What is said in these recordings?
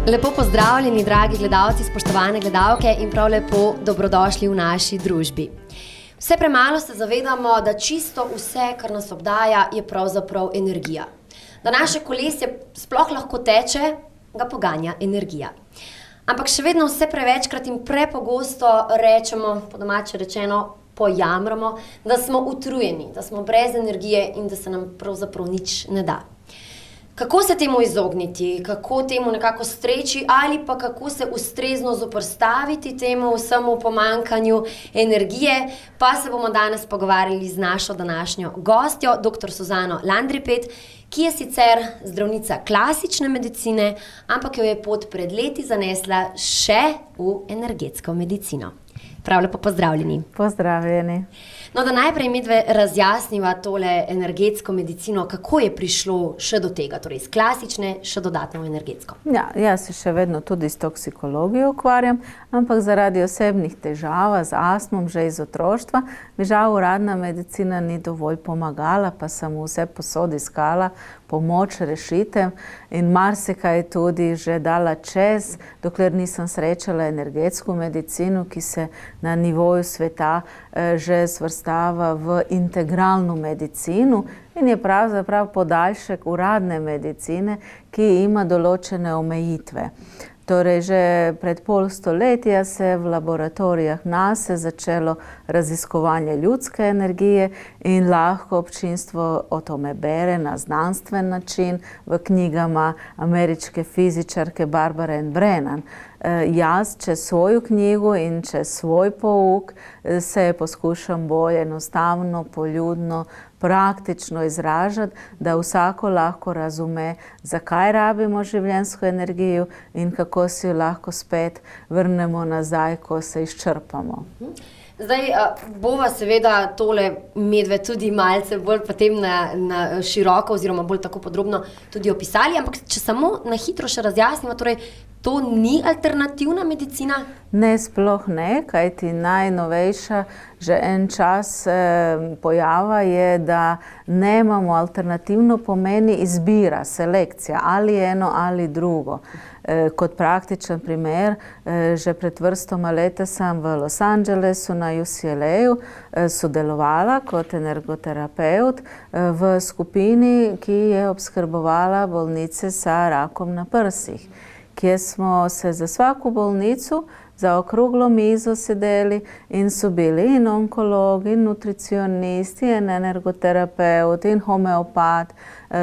Lepo pozdravljeni, dragi gledalci, spoštovane gledalke in prav lepo dobrodošli v naši družbi. Vse premalo se zavedamo, da čisto vse, kar nas obdaja, je pravzaprav energija. Da naše kolesje sploh lahko teče, ga poganja energija. Ampak še vedno vse prevečkrat in prepogosto rečemo, po domače rečeno, pojamramo, da smo utrujeni, da smo brez energije in da se nam pravzaprav nič ne da. Kako se temu izogniti, kako temu nekako streči ali pa kako se ustrezno zoperstaviti temu vsemu pomanjkanju energije, pa se bomo danes pogovarjali z našo današnjo gostjo, dr. Suzano Landripet, ki je sicer zdravnica klasične medicine, ampak jo je pot pred leti zanesla še v energetsko medicino. Prav lepo pozdravljeni. Pozdravljeni. No, da najprej midve razjasniva tole energetsko medicino, kako je prišlo še do tega, torej iz klasične še dodatno v energetsko. Ja, jaz se še vedno tudi s toksikologijo ukvarjam, ampak zaradi osebnih težav z astmom že iz otroštva mi žal uradna medicina ni dovolj pomagala, pa sem vse posod iskala pomoč, rešitev in marsikaj tudi že dala čez, dokler nisem srečala energetsko medicino, ki se na nivoju sveta že svrstava v integralno medicino in je pravzaprav podaljšek uradne medicine, ki ima določene omejitve. Torej, že pred pol stoletja se v laboratorijah NASA začelo raziskovanje ljudske energije in lahko občinstvo o tome bere na znanstven način v knjigama ameriške fizičarke Barbara Ann Brennan. Jaz čez svojo knjigu in čez svoj pouk se poskušam bolj enostavno, poljudno, praktično izražati, da vsako lahko razume, zakaj rabimo življenjsko energijo in kako si jo lahko spet vrnemo nazaj, ko se izčrpamo. Zdaj bova seveda tole medve tudi malce bolj potem na široko oziroma bolj tako podrobno tudi opisali, ampak če samo na hitro še razjasnimo, torej to ni alternativna medicina? Ne, sploh ne, kajti najnovejša že en čas pojava je, da nemamo alternativno pomeni izbira, selekcija, ali eno ali drugo. Kot praktičen primer, že pred vrstoma leta sem v Los Angelesu na UCLA-ju sodelovala kot energoterapeut v skupini, ki je obskrbovala bolnice sa rakom na prsih, kjer smo se za svaku bolnico za okroglo mizo sedeli in so bili in onkologi, in nutricionisti, in energoterapeut, in homeopat,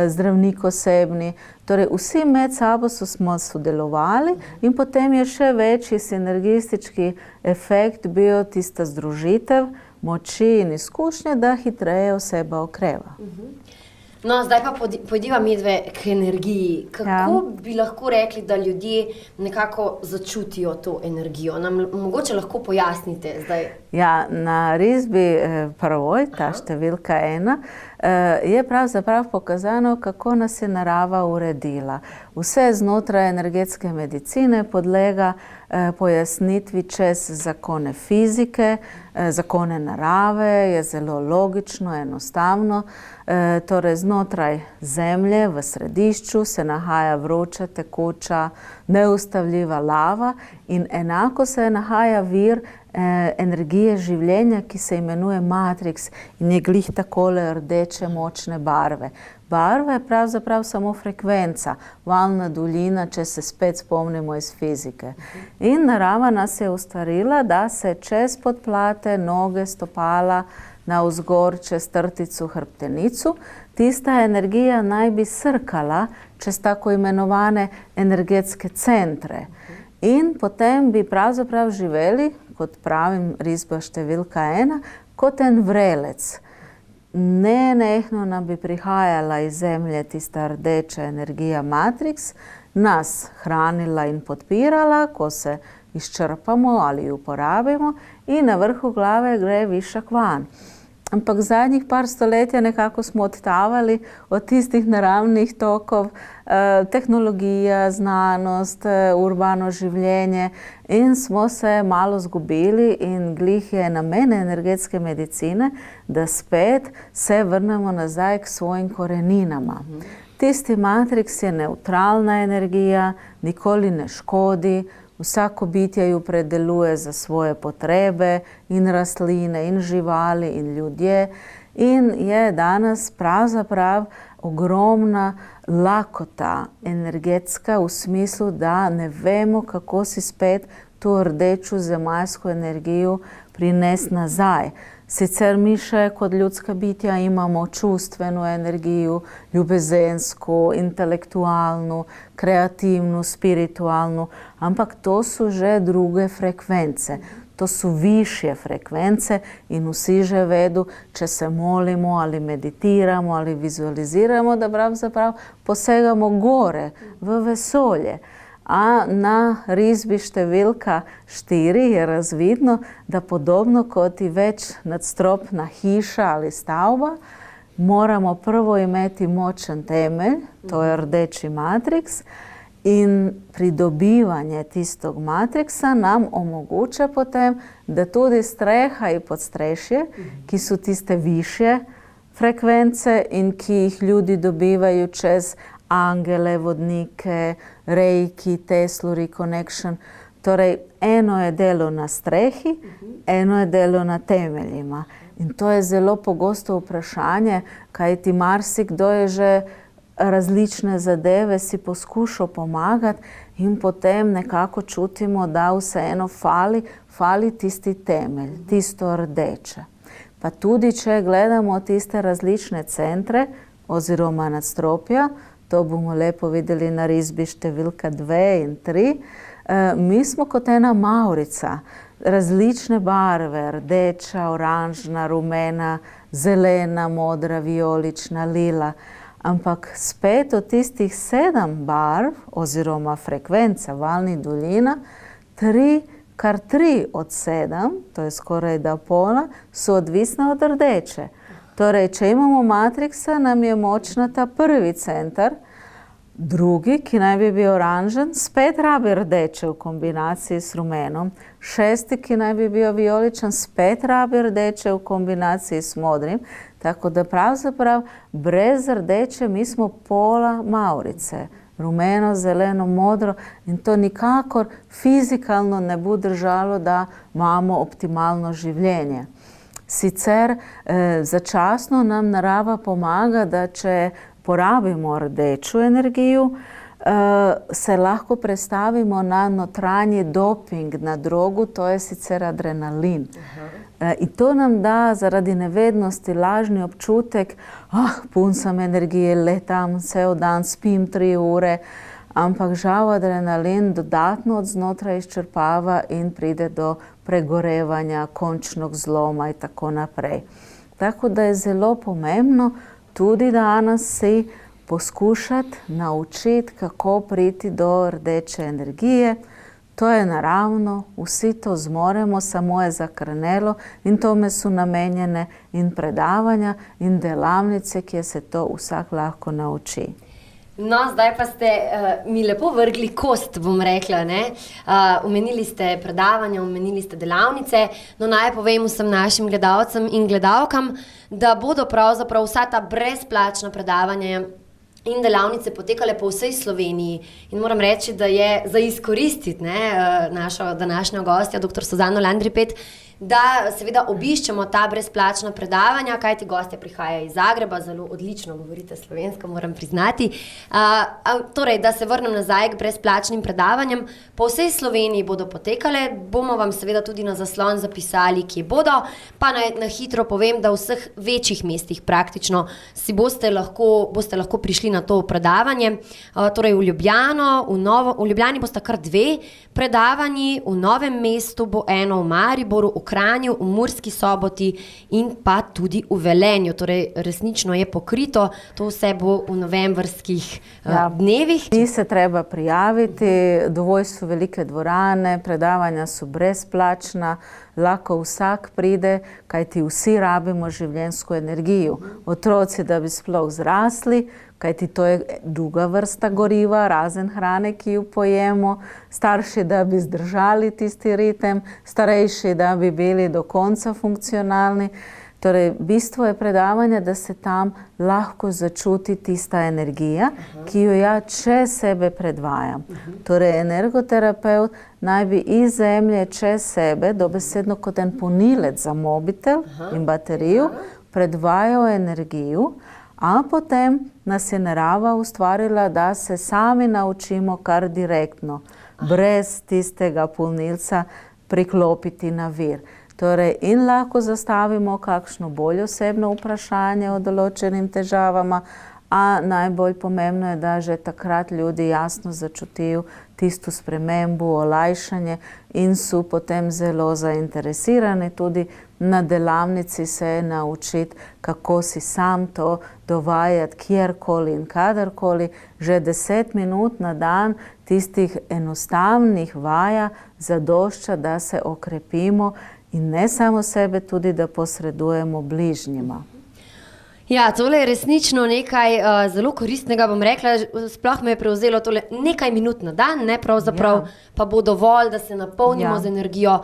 zdravnik osebni. Torej, vsi med sabo smo sodelovali in potem je še večji sinergistički efekt bil tista združitev moči in izkušnje, da hitreje oseba okreva. No, zdaj pa pojdiva medve k energiji. Kako bi lahko rekli, da ljudje nekako začutijo to energijo? Nam mogoče lahko pojasnite zdaj? Ja, na risbi prvoj, ta številka 1, je pravzaprav pokazano, kako nas je narava uredila. Vse znotraj energetske medicine podlega pojasnitvi čez zakone fizike, zakone narave, je zelo logično, enostavno. Torej, znotraj Zemlje v središču se nahaja vroča, tekoča, neustavljiva lava in enako se nahaja vir energije življenja, ki se imenuje matrix in je glih takole rdeče močne barve. Barva je pravzaprav samo frekvenca, valna daljina, če se spet spomnimo iz fizike. In narava nas je ustvarila, da se čez podplate, noge, stopala, navzgor čez trtico, hrbtenico, tista energija naj bi srkala čez tako imenovane energetske centre. In potem bi pravzaprav živeli, kot pravim risba številka 1, kot en vrelec. Nenehno nam bi prihajala iz Zemlje tista rdeča energija matrix, nas hranila in podpirala, ko se izčrpamo ali jo uporabimo in na vrhu glave gre višak van. Ampak zadnjih par stoletja nekako smo odtavali od tistih naravnih tokov, tehnologija, znanost, urbano življenje in smo se malo zgubili in glih je namen energetske medicine, da spet se vrnemo nazaj k svojim koreninama. Tisti matriks je neutralna energija, nikoli ne škodi, vsako bitje jo predeluje za svoje potrebe, in rastline, in živali, in ljudje. In je danes pravzaprav ogromna lakota energetska v smislu, da ne vemo, kako si spet to rdečo zemeljsko energijo prinesti nazaj. Sicer mi še kot ljudska bitja imamo čustveno energijo, ljubezensko, intelektualno, kreativno, spiritualno, ampak to so že druge frekvence. To so višje frekvence in vsi že vedo, če se molimo ali meditiramo ali vizualiziramo, da pravzaprav posegamo gore v vesolje. A na risbi številka 4 je razvidno, da podobno kot i večnadstropna hiša ali stavba, moramo prvo imeti močan temelj, to je rdeči matriks, in pridobivanje tistog matriksa nam omogoča potem, da tudi streha in podstrešje, ki so tiste višje frekvence in ki jih ljudi dobivajo čez angele, vodnike, reiki, Tesla reconnection. Torej, eno je delo na strehi, eno je delo na temeljima. In to je zelo pogosto vprašanje, kajti marsikdo je že različne zadeve si poskušal pomagati in potem nekako čutimo, da vseeno fali tisti temelj, tisto rdeče. Pa tudi, če gledamo tiste različne centre oziroma nadstropja, to bomo lepo videli na risbi številka 2 in 3, mi smo kot ena mavrica, različne barve, rdeča, oranžna, rumena, zelena, modra, vijolična, lila. Ampak spet od tistih 7 barv oziroma frekvenca valnih dolina, kar 3 od 7, to je skoraj da pola, so odvisne od rdeče. Torej, če imamo matriksa, nam je močna ta prvi center, drugi, ki naj bi bil oranžen, spet rabi rdeče v kombinaciji s rumenom, 6., ki naj bi bil vijoličen, spet rabi rdeče v kombinaciji s modrim, tako da pravzaprav brez rdeče mi smo pola mavrice, rumeno, zeleno, modro, in to nikakor fizikalno ne bo držalo, da imamo optimalno življenje. Sicer začasno nam narava pomaga, da če porabimo rdečo energijo, se lahko prestavimo na notranji doping, na drogu, to je sicer adrenalin. In to nam da zaradi nevednosti lažni občutek, poln sem energije, letam cel dan, spim 3 ure, ampak žal adrenalin dodatno od znotraj izčrpava in pride do pregorevanja, končnog zloma in tako naprej. Tako da je zelo pomembno tudi danes si poskušati naučiti, kako priti do rdeče energije. To je naravno, vsi to zmoremo, samo je zakranelo in tome so namenjene in predavanja in delavnice, kjer se to vsak lahko nauči. No, zdaj pa ste mi lepo vrgli kost, bom rekla, ne? Omenili ste predavanja, omenili ste delavnice, no naj povem vsem našim gledalcem in gledalkam, da bodo pravzaprav vsa ta brezplačna predavanja in delavnice potekale po vsej Sloveniji. In moram reči, da je za izkoristiti našo današnjo gostjo, dr. Suzano Landripet, da seveda obiščemo ta brezplačna predavanja, kajti gostja prihaja iz Zagreba, zelo odlično govorite slovensko, moram priznati. Torej, da se vrnem nazaj k brezplačnim predavanjem, po vsej Sloveniji bodo potekale, bomo vam seveda tudi na zaslon zapisali, kje bodo, pa na hitro povem, da v vseh večjih mestih praktično boste lahko prišli na to predavanje. Torej v Ljubljano, v Ljubljani bosta kar 2 predavanji, v Novem mestu bo eno, v Mariboru, v Kranju, v Murski Soboti in pa tudi v Velenju. Torej, resnično je pokrito, to vse bo v novembrskih dnevih. Ni se treba prijaviti, dovolj so velike dvorane, predavanja so brezplačna, lahko vsak pride, kajti vsi rabimo življenjsko energijo. Otroci, da bi sploh zrasli, kajti to je druga vrsta goriva, razen hrane, ki jo pojemo, starši, da bi zdržali tisti ritem, starejši, da bi bili do konca funkcionalni. Torej, bistvo je predavanja, da se tam lahko začuti tista energija, ki jo ja čez sebe predvajam. Torej, energoterapeut naj bi iz zemlje čez sebe, dobesedno kot en polnilec za mobitel in baterijo, predvajal energijo, a potem nas je narava ustvarila, da se sami naučimo kar direktno, brez tistega polnilca priklopiti na vir. Torej, in lahko zastavimo kakšno bolj osebno vprašanje o določenim težavama, a najbolj pomembno je, da že takrat ljudi jasno začutijo tisto spremembo, olajšanje in so potem zelo zainteresirani tudi na delavnici se naučiti, kako si sam to dovajati kjerkoli in kadarkoli. Že 10 minut na dan tistih enostavnih vaja zadošča, da se okrepimo in ne samo sebe, tudi da posredujemo bližnjima. Ja, tole je resnično nekaj zelo koristnega, bom rekla, sploh me je prevzelo tole nekaj minut na dan, ne pravzaprav, pa bo dovolj, da se napolnimo z energijo,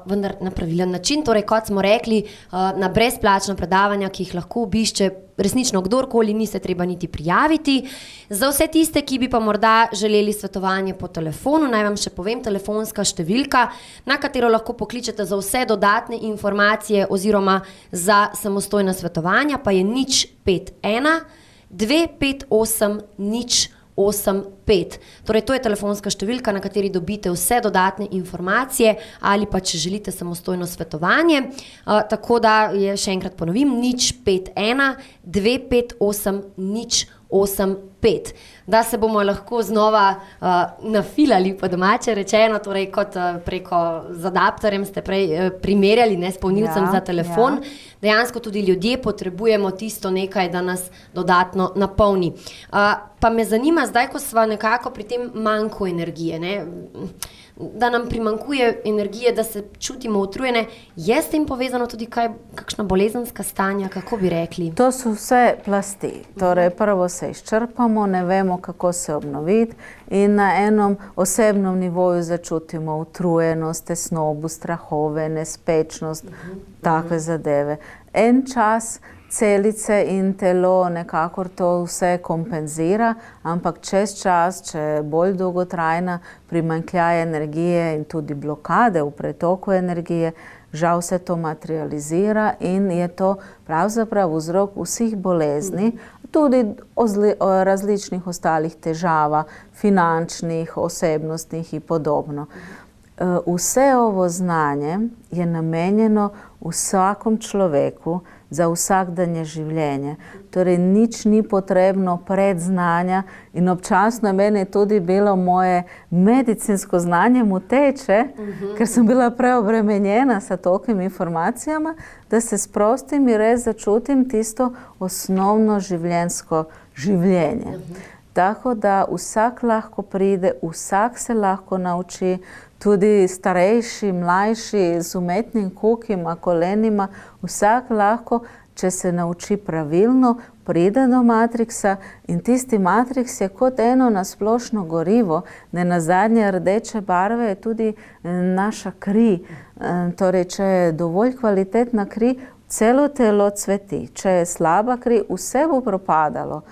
vendar na pravilen način, torej kot smo rekli, na brezplačna predavanja, ki jih lahko obišče resnično kdorkoli, ni se treba niti prijaviti. Za vse tiste, ki bi pa morda želeli svetovanje po telefonu, naj vam še povem telefonska številka, na katero lahko pokličete za vse dodatne informacije oziroma za samostojna svetovanja, pa je 051 258 085. Torej, to je telefonska številka, na kateri dobite vse dodatne informacije ali pa, če želite samostojno svetovanje. Tako da, še enkrat ponovim, 051 258 085. Da se bomo lahko znova nafilali, po domače rečeno, torej kot preko z adapterjem ste prej primerjali, ne, s polnilcem za telefon. Dejansko tudi ljudje potrebujemo tisto nekaj, da nas dodatno napolni. Pa me zanima zdaj, ko sva nekako pri tem manjku energije, ne, da nam primanjkuje energije, da se čutimo utrujene, je s tem povezano tudi kakšna bolezenska stanja, kako bi rekli? To so vse plasti. Torej, prvo se izčrpamo, ne vemo, kako se obnoviti in na enom osebnem nivoju začutimo utrujenost, tesnobo, strahove, nespečnost, takve zadeve. En čas celice in telo nekako to vse kompenzira, ampak čez čas, če je bolj dolgotrajna primanjkljaj energije in tudi blokade v pretoku energije, žal se to materializira in je to pravzaprav vzrok vseh bolezni, tudi različnih ostalih težava, finančnih, osebnostnih in podobno. Vse ovo znanje je namenjeno vsakom človeku za vsakdanje življenje. Torej, nič ni potrebno predznanja in občasno meni je tudi bilo moje medicinsko znanje moteče, ker sem bila preobremenjena sa tolkim informacijama, da se sprostim in res začutim tisto osnovno življenjsko življenje. Tako da vsak lahko pride, vsak se lahko nauči, tudi starejši, mlajši, z umetnim kukima, kolenima, vsak lahko, če se nauči pravilno, pride do matriksa in tisti matriks je kot eno nasplošno gorivo, nenazadnje rdeče barve je tudi naša kri. Torej, če je dovolj kvalitetna kri, celo telo cveti. Če je slaba kri, vse bo propadalo.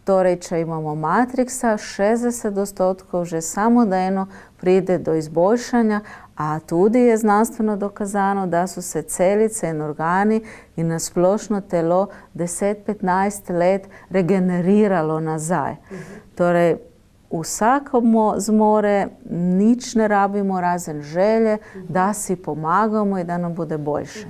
Torej, če imamo matriksa, 60% že samodejno pride do izboljšanja, a tudi je znanstveno dokazano, da so se celice in organi in nasplošno telo 10-15 let regeneriralo nazaj. Torej, vsakomu zmore, nič ne rabimo razen želje, da si pomagamo in da nam bude boljše.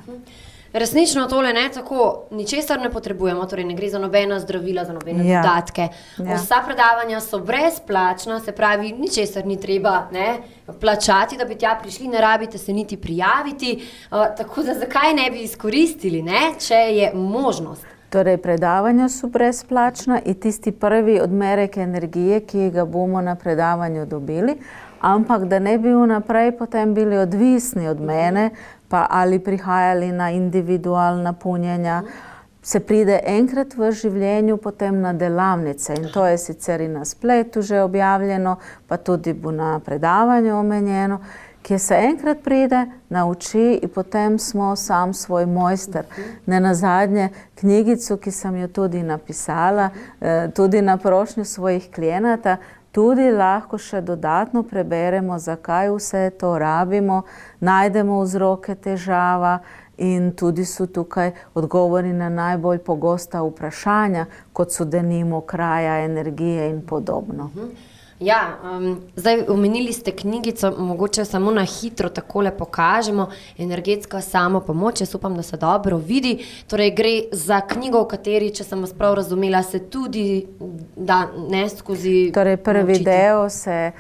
Resnično tole ne tako, ničesar ne potrebujemo, torej ne gre za nobena zdravila, za nobene dodatke. Vsa predavanja so brezplačna, se pravi, ničesar ni treba plačati, da bi tja prišli, ne rabite se niti prijaviti, tako da zakaj ne bi izkoristili, če je možnost? Torej, predavanja so brezplačna in tisti prvi odmerek energije, ki ga bomo na predavanju dobili, ampak da ne bi vnaprej potem bili odvisni od mene, pa ali prihajali na individualna punjenja, se pride enkrat v življenju potem na delavnice in to je sicer in na spletu že objavljeno, pa tudi bo na predavanju omenjeno, ki se enkrat pride, nauči in potem smo sam svoj mojster. Ne nazadnje knjigico, ki sem jo tudi napisala, tudi na prošnjo svojih klienata, tudi lahko še dodatno preberemo, zakaj vse to rabimo, najdemo vzroke težava in tudi so tukaj odgovori na najbolj pogosta vprašanja, kot so denimo kraja, energije in podobno. Ja, zdaj omenili ste knjigico, mogoče samo na hitro takole pokažemo, Energetska samopomoč, jaz upam, da se dobro vidi, torej gre za knjigo, v kateri, če sem vas prav razumela, se tudi da ne skozi Torej prvi del se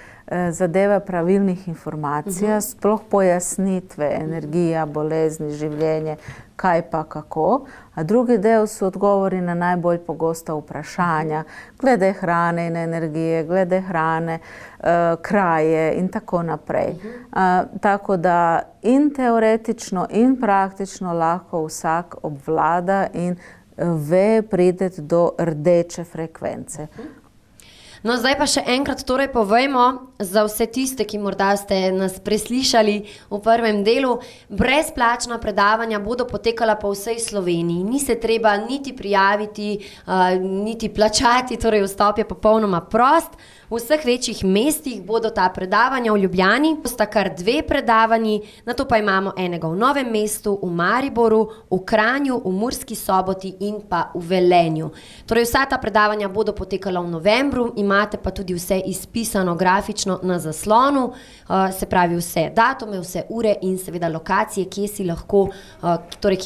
zadeva pravilnih informacij, sploh pojasnitve, energija, bolezni, življenje, kaj pa kako, a drugi del so odgovori na najbolj pogosta vprašanja, glede hrane in energije, glede hrane, kraje in tako naprej. Tako da in teoretično in praktično lahko vsak obvlada in ve prideti do rdeče frekvence. No, zdaj pa še enkrat torej povejmo za vse tiste, ki morda ste nas preslišali v prvem delu, brezplačna predavanja bodo potekala po vsej Sloveniji. Ni se treba niti prijaviti, niti plačati, torej vstop je popolnoma prost. V vseh večjih mestih bodo ta predavanja, v Ljubljani sta kar 2 predavanji, nato pa imamo enega v Novem mestu, v Mariboru, v Kranju, v Murski Soboti in pa v Velenju. Torej vsa ta predavanja bodo potekala v novembru, imate pa tudi vse izpisano grafično na zaslonu, se pravi vse datume, vse ure in seveda lokacije, kje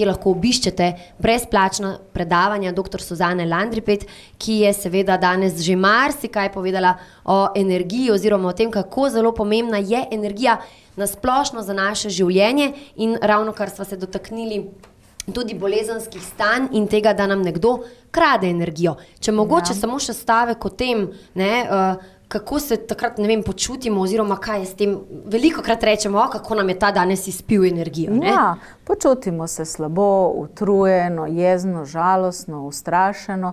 lahko obiščete brezplačna predavanja dr. Suzane Landripet, ki je seveda danes že marsikaj povedala o energiji oziroma o tem, kako zelo pomembna je energija nasplošno za naše življenje in ravno kar sva se dotaknili tudi bolezenskih stanj in tega, da nam nekdo krade energijo. Če mogoče samo še stavek o tem, kako se takrat, ne vem, počutimo oziroma kaj je s tem, velikokrat rečemo, kako nam je ta danes izpil energijo. Ja, počutimo se slabo, utrujeno, jezno, žalostno, ustrašeno.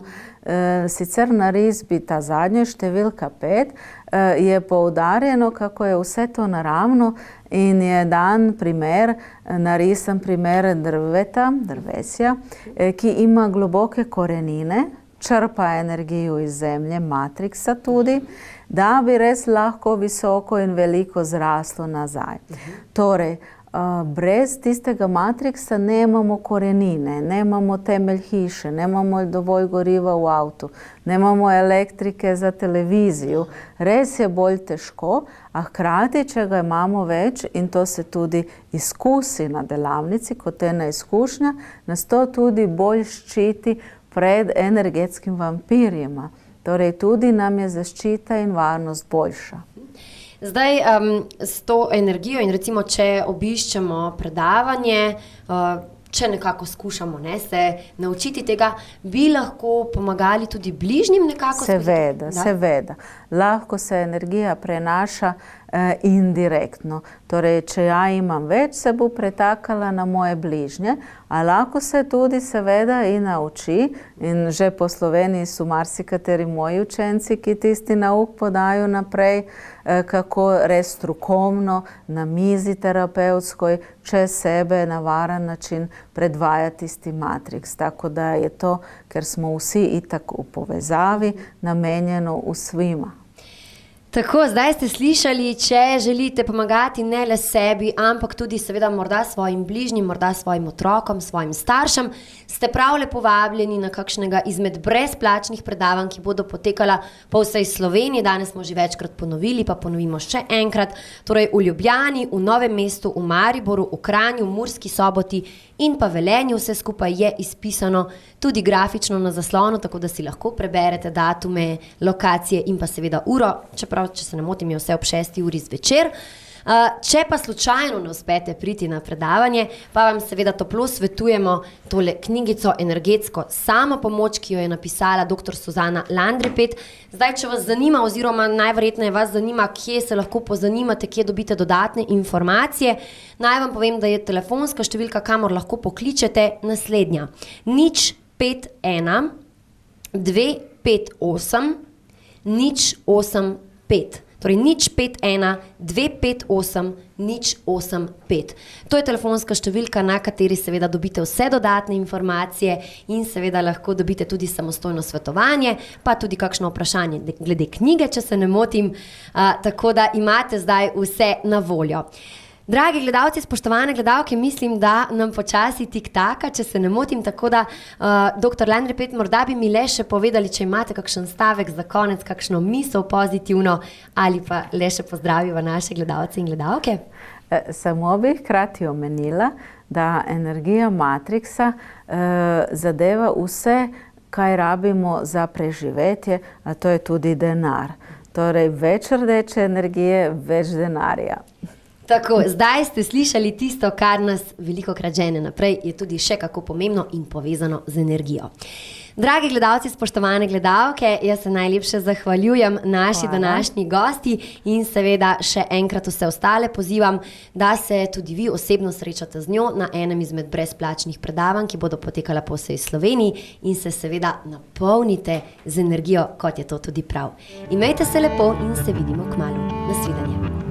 Sicer na risbi ta zadnja številka 5 je poudarjeno, kako je vse to naravno in je dan primer, narisan primer drvesja, ki ima globoke korenine, črpa energijo iz zemlje, matriksa tudi, da bi res lahko visoko in veliko zraslo nazaj. Torej, brez tistega matriksa nemamo korenine, nemamo temelj hiše, nemamo dovolj goriva v avtu, nemamo elektrike za televizijo. Res je bolj težko, a hkrati, če ga imamo več, in to se tudi izkusi na delavnici, kot ena izkušnja, nas to tudi bolj ščiti pred energetskim vampirjema. Torej, tudi nam je zaščita in varnost boljša. Zdaj, s to energijo in recimo, če obiščemo predavanje, če nekako skušamo se naučiti tega, bi lahko pomagali tudi bližnjim nekako? Seveda. Lahko se energija prenaša indirektno. Torej, če ja imam več, se bo pretakala na moje bližnje, a lahko se tudi seveda in nauči, in že po Sloveniji so marsikateri moji učenci, ki tisti nauk podajo naprej, kako res strokovno na mizi terapevtskoj čez sebe na varen način predvajati tisti matriks. Tako da je to, ker smo vsi itak v povezavi, namenjeno vsima. Tako, zdaj ste slišali, če želite pomagati ne le sebi, ampak tudi seveda morda svojim bližnjim, morda svojim otrokom, svojim staršem, ste prav lepo vabljeni na kakšnega izmed brezplačnih predavanj, ki bodo potekala po vsej Sloveniji. Danes smo že večkrat ponovili, pa ponovimo še enkrat. Torej v Ljubljani, v Novem mestu, v Mariboru, v Kranju, v Murski Soboti in pa Velenju. Vse skupaj je izpisano tudi grafično na zaslonu, tako da si lahko preberete datume, lokacije in pa seveda uro, čeprav, če se ne motim, je vse ob 6. uri zvečer. Če pa slučajno ne uspete priti na predavanje, pa vam seveda toplo svetujemo tole knjigico Energetsko samopomoč, ki jo je napisala dr. Suzana Landripet. Zdaj, če vas zanima, oziroma najverjetneje vas zanima, kje se lahko pozanimate, kje dobite dodatne informacije, naj vam povem, da je telefonska številka, kamor lahko pokličete, naslednja. 051 258 085. Torej 051-258-085. To je telefonska številka, na kateri seveda dobite vse dodatne informacije in seveda lahko dobite tudi samostojno svetovanje, pa tudi kakšno vprašanje glede knjige, če se ne motim, tako da imate zdaj vse na voljo. Dragi gledalci, spoštovane gledalke, mislim, da nam počasi tik-taka, če se ne motim, tako da, dr. Lendl Repet, morda bi mi le še povedali, če imate kakšen stavek za konec, kakšno misel pozitivno ali pa le še pozdraviva naše gledalce in gledalke. Samo bi hkrati omenila, da energija Matrixa zadeva vse, kaj rabimo za preživetje, a to je tudi denar. Torej, več rdeče energije, več denarja. Tako, zdaj ste slišali tisto, kar nas velikokrat žene naprej, je tudi še kako pomembno in povezano z energijo. Dragi gledalci, spoštovane gledalke, jaz se najlepše zahvaljujem naši današnji gosti in seveda še enkrat vse ostale pozivam, da se tudi vi osebno srečate z njo na enem izmed brezplačnih predavanj, ki bodo potekala po vsej Sloveniji in se seveda napolnite z energijo, kot je to tudi prav. Imejte se lepo in se vidimo kmalu. Nasvidenje.